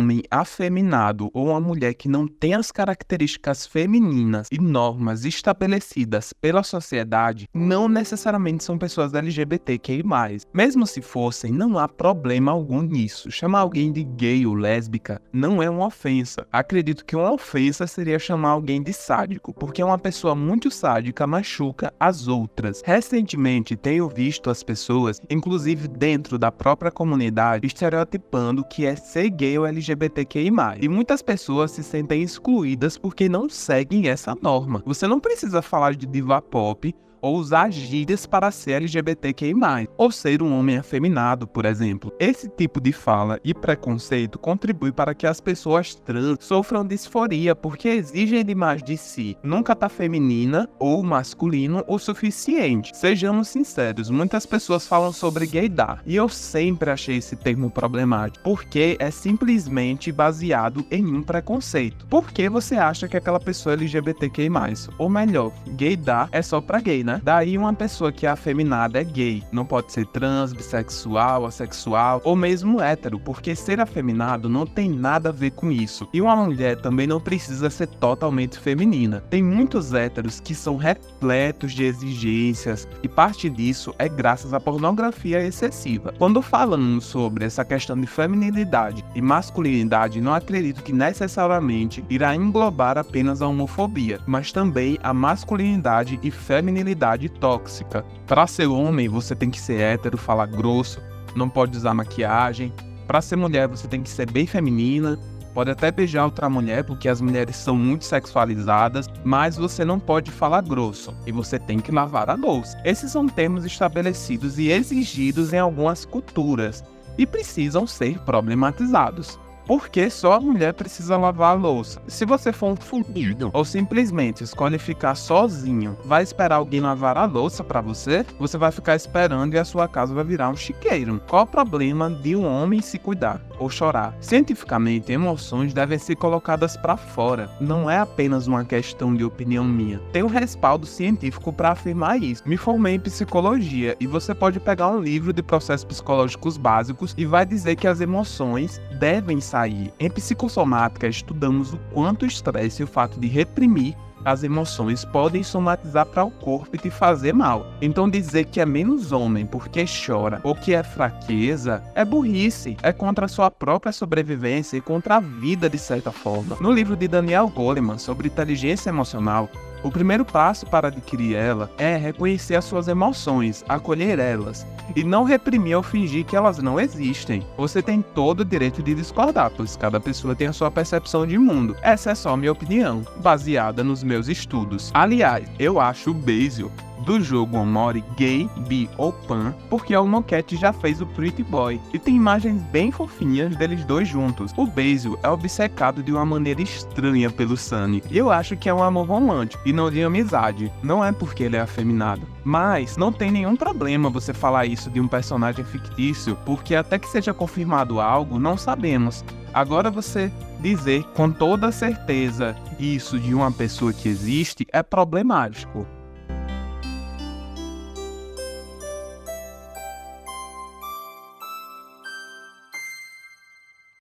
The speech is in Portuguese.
homem afeminado ou uma mulher que não tem as características femininas e normas estabelecidas pela sociedade não necessariamente são pessoas LGBTQI+. Mesmo se fossem, não há problema algum nisso. Chamar alguém de gay ou lésbica não é uma ofensa. Acredito que uma ofensa seria chamar alguém de sádico, porque uma pessoa muito sádica machuca as outras. Recentemente, tenho visto as pessoas, inclusive dentro da própria comunidade, estereotipando que é ser gay ou LGBTQI+. E muitas pessoas se sentem excluídas porque não seguem essa norma. Você não precisa falar de diva pop ou usar gírias para ser LGBTQI+, ou ser um homem afeminado, por exemplo. Esse tipo de fala e preconceito contribui para que as pessoas trans sofram disforia, porque exigem demais de si. Nunca tá feminina ou masculino o suficiente. Sejamos sinceros, muitas pessoas falam sobre gaydar, e eu sempre achei esse termo problemático, porque é simplesmente baseado em um preconceito. Por que você acha que aquela pessoa é LGBTQI+? Ou melhor, gaydar é só pra gay, né? Daí uma pessoa que é afeminada é gay, não pode ser trans, bissexual, assexual ou mesmo hétero, porque ser afeminado não tem nada a ver com isso. E uma mulher também não precisa ser totalmente feminina. Tem muitos héteros que são repletos de exigências e parte disso é graças à pornografia excessiva. Quando falamos sobre essa questão de feminilidade e masculinidade, não acredito que necessariamente irá englobar apenas a homofobia, mas também a masculinidade e feminilidade tóxica. Para ser homem, você tem que ser hétero, falar grosso, não pode usar maquiagem. Para ser mulher, você tem que ser bem feminina, pode até beijar outra mulher, porque as mulheres são muito sexualizadas, mas você não pode falar grosso e você tem que lavar a louça. Esses são termos estabelecidos e exigidos em algumas culturas e precisam ser problematizados. Porque só a mulher precisa lavar a louça. Se você for um fudido ou simplesmente escolhe ficar sozinho, vai esperar alguém lavar a louça pra você? Você vai ficar esperando e a sua casa vai virar um chiqueiro. Qual o problema de um homem se cuidar ou chorar? Cientificamente, emoções devem ser colocadas pra fora. Não é apenas uma questão de opinião minha. Tem um respaldo científico pra afirmar isso. Me formei em psicologia e você pode pegar um livro de processos psicológicos básicos e vai dizer que as emoções devem sair. Em psicossomática, estudamos o quanto o estresse e o fato de reprimir as emoções podem somatizar para o corpo e te fazer mal. Então dizer que é menos homem porque chora ou que é fraqueza é burrice, é contra a sua própria sobrevivência e contra a vida de certa forma. No livro de Daniel Goleman sobre inteligência emocional, o primeiro passo para adquirir ela é reconhecer as suas emoções, acolher elas e não reprimir ou fingir que elas não existem. Você tem todo o direito de discordar, pois cada pessoa tem a sua percepção de mundo. Essa é só minha opinião, baseada nos meus estudos. Aliás, eu acho o Basil do jogo Omori gay, bi ou pan, porque o Moquette já fez o Pretty Boy, e tem imagens bem fofinhas deles dois juntos. O Basil é obcecado de uma maneira estranha pelo Sunny, e eu acho que é um amor romântico, e não de amizade. Não é porque ele é afeminado. Mas não tem nenhum problema você falar isso de um personagem fictício, porque até que seja confirmado algo, não sabemos. Agora você dizer com toda certeza isso de uma pessoa que existe é problemático.